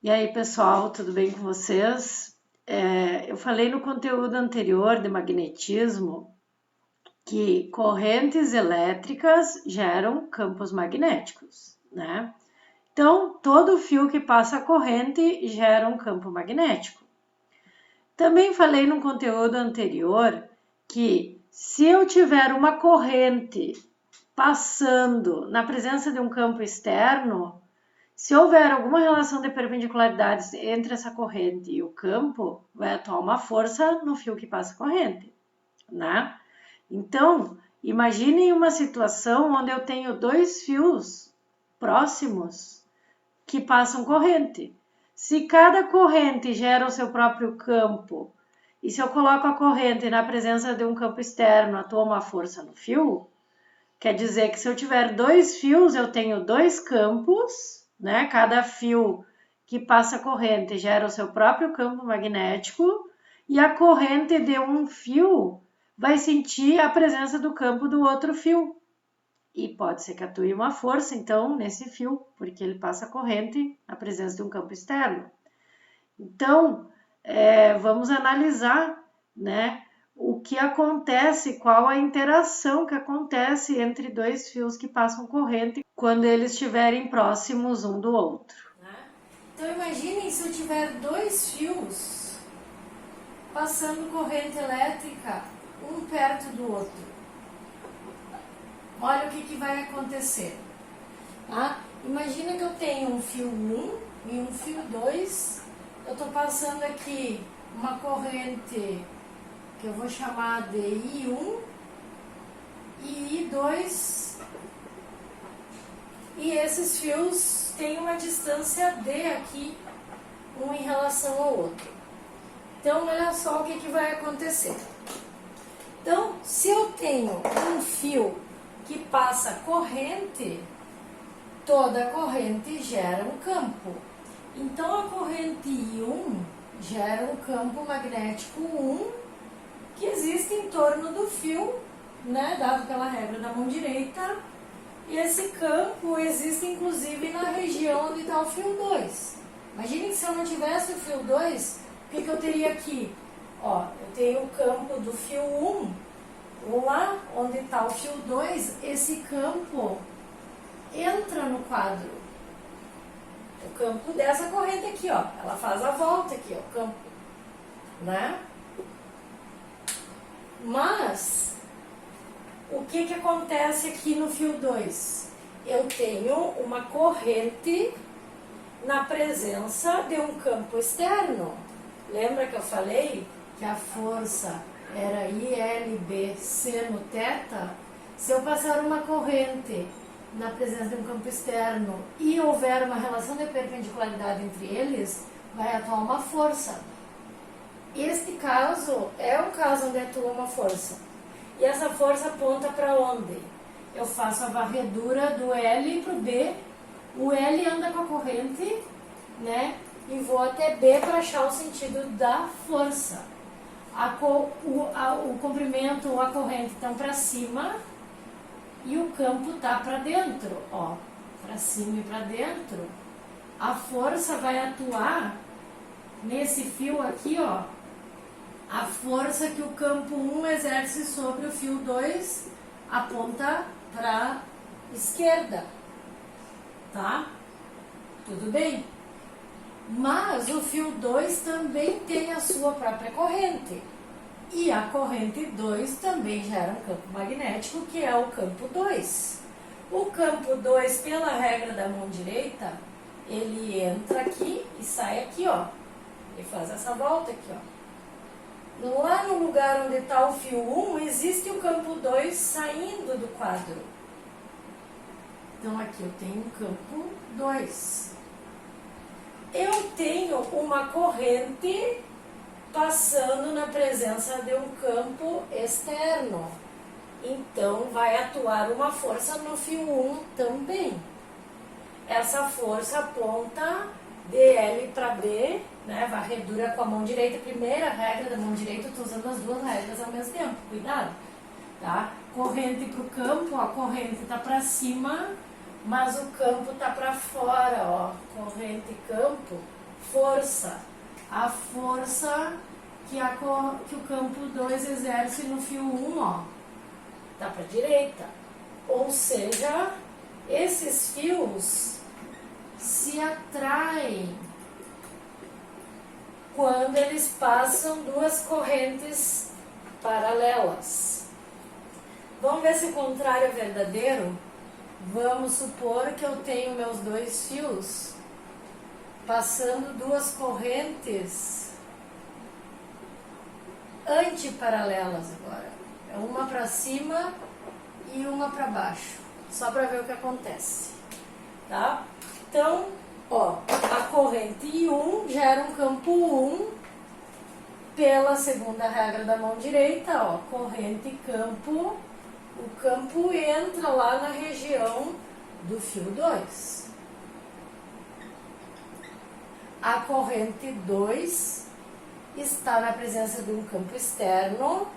E aí, pessoal, tudo bem com vocês? Eu falei no conteúdo anterior de magnetismo que correntes elétricas geram campos magnéticos, né? Então, todo fio que passa a corrente gera um campo magnético. Também falei no conteúdo anterior que se eu tiver uma corrente passando na presença de um campo externo, se houver alguma relação de perpendicularidades entre essa corrente e o campo, vai atuar uma força no fio que passa a corrente, né? Então, imaginem uma situação onde eu tenho dois fios próximos que passam corrente. Se cada corrente gera o seu próprio campo, e se eu coloco a corrente na presença de um campo externo, atua uma força no fio, quer dizer que se eu tiver dois fios, eu tenho dois campos, né? Cada fio que passa a corrente gera o seu próprio campo magnético e a corrente de um fio vai sentir a presença do campo do outro fio. E pode ser que atue uma força, então, nesse fio, porque ele passa a corrente na presença de um campo externo. Então, vamos analisar, né? O que acontece, qual a interação que acontece entre dois fios que passam corrente quando eles estiverem próximos um do outro. Então imaginem se eu tiver dois fios passando corrente elétrica um perto do outro. Olha o que vai acontecer. Tá? Imagina que eu tenho um fio 1 e um fio 2. Eu estou passando aqui uma corrente que eu vou chamar de I1 e I2, e esses fios têm uma distância D aqui, um em relação ao outro. Então, olha só o que vai acontecer. Então, se eu tenho um fio que passa corrente, toda corrente gera um campo. Então, a corrente I1 gera um campo magnético 1 que existe em torno do fio, né, dado pela regra da mão direita, e esse campo existe inclusive na região onde está o fio 2. Imaginem que se eu não tivesse o fio 2, o que eu teria aqui? Ó, eu tenho o campo do fio 1, lá onde está o fio 2, esse campo entra no quadro. O campo dessa corrente aqui, ó, ela faz a volta aqui, ó, o campo, né? Mas, o que acontece aqui no fio 2? Eu tenho uma corrente na presença de um campo externo. Lembra que eu falei que a força era ILBC no θ? Se eu passar uma corrente na presença de um campo externo e houver uma relação de perpendicularidade entre eles, vai atuar uma força. Este caso é o caso onde atua uma força. E essa força aponta para onde? Eu faço a varredura do L para o B. O L anda com a corrente, né? E vou até B para achar o sentido da força. O comprimento, a corrente estão para cima e o campo está para dentro, ó, para cima e para dentro. A força vai atuar nesse fio aqui, ó. A força que o campo 1 exerce sobre o fio 2 aponta para a esquerda, tá? Tudo bem? Mas o fio 2 também tem a sua própria corrente. E a corrente 2 também gera um campo magnético, que é o campo 2. O campo 2, pela regra da mão direita, ele entra aqui e sai aqui, ó. E faz essa volta aqui, ó. Lá no lugar onde está o fio 1, existe o campo 2 saindo do quadro. Então, aqui eu tenho o campo 2. Eu tenho uma corrente passando na presença de um campo externo. Então, vai atuar uma força no fio 1 também. Essa força aponta de L para B, né? Varredura com a mão direita, primeira regra da mão direita, eu estou usando as duas regras ao mesmo tempo, cuidado, tá? Corrente para o campo, a corrente está para cima, mas o campo está para fora, ó, corrente e campo, força. A força que o campo 2 exerce no fio 1, ó, tá para a direita. Ou seja, esses fios se atraem quando eles passam duas correntes paralelas. Vamos ver se o contrário é verdadeiro? Vamos supor que eu tenho meus dois fios passando duas correntes antiparalelas agora. É uma para cima e uma para baixo, só para ver o que acontece, tá? Então, ó, a corrente I1 gera um campo 1 pela segunda regra da mão direita, ó, corrente e campo, o campo entra lá na região do fio 2. A corrente 2 está na presença de um campo externo,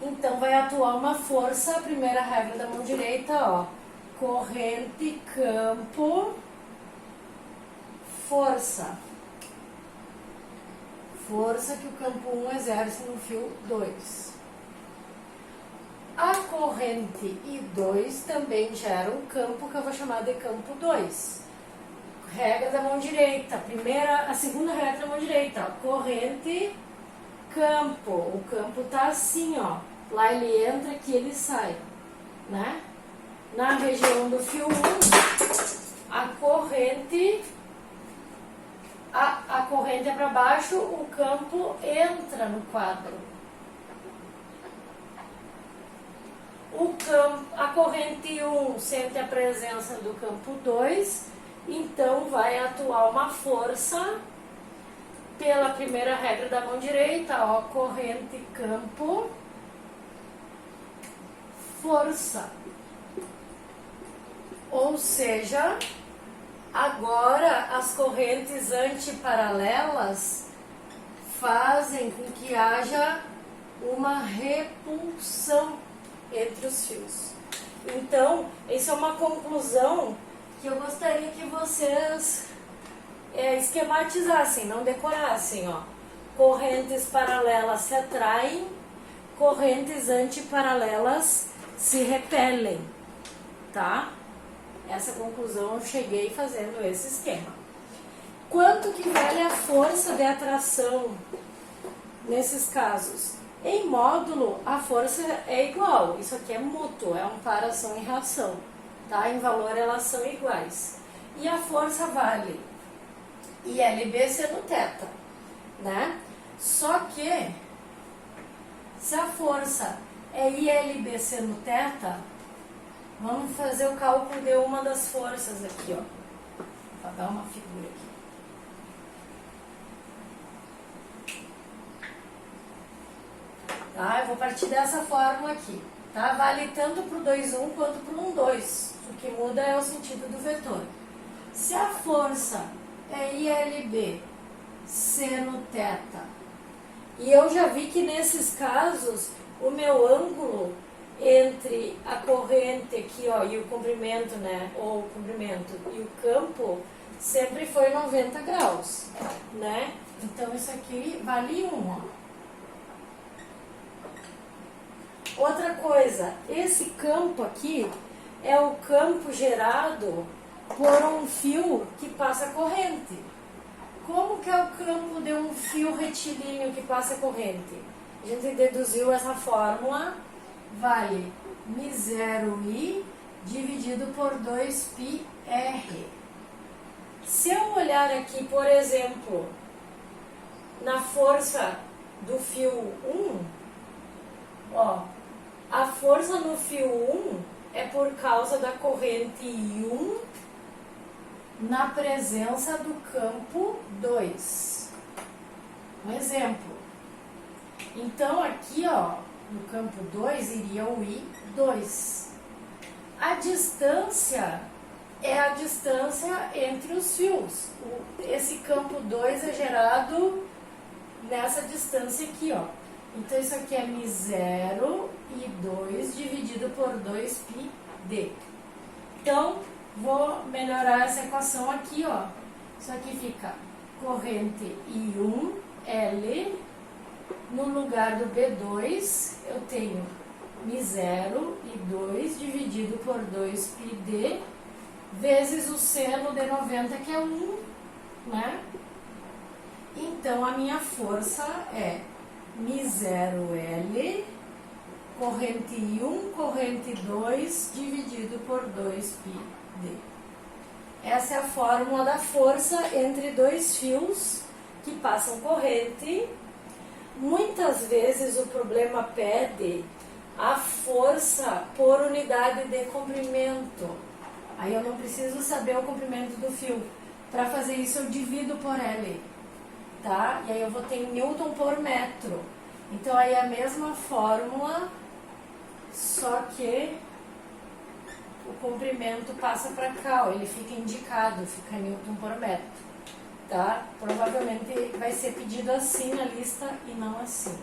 então vai atuar uma força, a primeira regra da mão direita, ó, corrente, campo, força. Força que o campo 1 exerce no fio 2. A corrente I2 também gera um campo que eu vou chamar de campo 2. Regra da mão direita, a segunda regra da mão direita, ó, corrente, campo. O campo tá assim, ó. Lá ele entra, aqui ele sai, né? Na região do fio 1, a corrente é para baixo, o campo entra no quadro. A corrente 1 sente a presença do campo 2, então vai atuar uma força pela primeira regra da mão direita, ó, corrente, campo, força. Ou seja, agora as correntes antiparalelas fazem com que haja uma repulsão entre os fios. Então, essa é uma conclusão que eu gostaria que vocês esquematizassem, não decorassem, ó. Correntes paralelas se atraem, correntes antiparalelas se repelem, tá? Essa conclusão eu cheguei fazendo esse esquema. Quanto que vale a força de atração nesses casos? Em módulo, a força é igual. Isso aqui é mútuo, é um par ação e reação, tá? Em valor, elas são iguais. E a força vale ILB seno θ, né? Só que, se a força é ILB seno θ, vamos fazer o cálculo de uma das forças aqui, ó. Vou dar uma figura aqui. Tá? Eu vou partir dessa fórmula aqui, tá? Vale tanto para o 2,1 quanto para o 1,2. O que muda é o sentido do vetor. Se a força é ILB seno θ, e eu já vi que nesses casos o meu ângulo entre a corrente aqui, ó, e o comprimento, né, ou o comprimento e o campo sempre foi 90 graus, né? Então isso aqui vale 1, ó. Outra coisa, esse campo aqui é o campo gerado por um fio que passa corrente. Como que é o campo de um fio retilíneo que passa corrente? A gente deduziu essa fórmula, vale μ0i dividido por 2πr. Se eu olhar aqui, por exemplo, na força do fio 1, ó, a força no fio 1 é por causa da corrente I1 na presença do campo 2. Um exemplo. Então, aqui, ó, no campo 2 iria o I2. A distância é a distância entre os fios. Esse campo 2 é gerado nessa distância aqui, ó. Então, isso aqui é μ0 e 2 dividido por 2πd. Então, vou melhorar essa equação aqui, ó. Isso aqui fica corrente I1, L, no lugar do B2 eu tenho Mi0 e 2 dividido por 2πd vezes o seno de 90, que é 1, né? Então, a minha força é Mi0L, corrente I1, corrente 2, dividido por 2πd. Essa é a fórmula da força entre dois fios que passam corrente. Muitas vezes o problema pede a força por unidade de comprimento. Aí eu não preciso saber o comprimento do fio. Para fazer isso eu divido por L, tá? E aí eu vou ter Newton por metro. Então aí é a mesma fórmula, só que o comprimento passa para cá, ó, ele fica indicado, fica Newton por metro, tá? Provavelmente vai ser pedido assim na lista e não assim.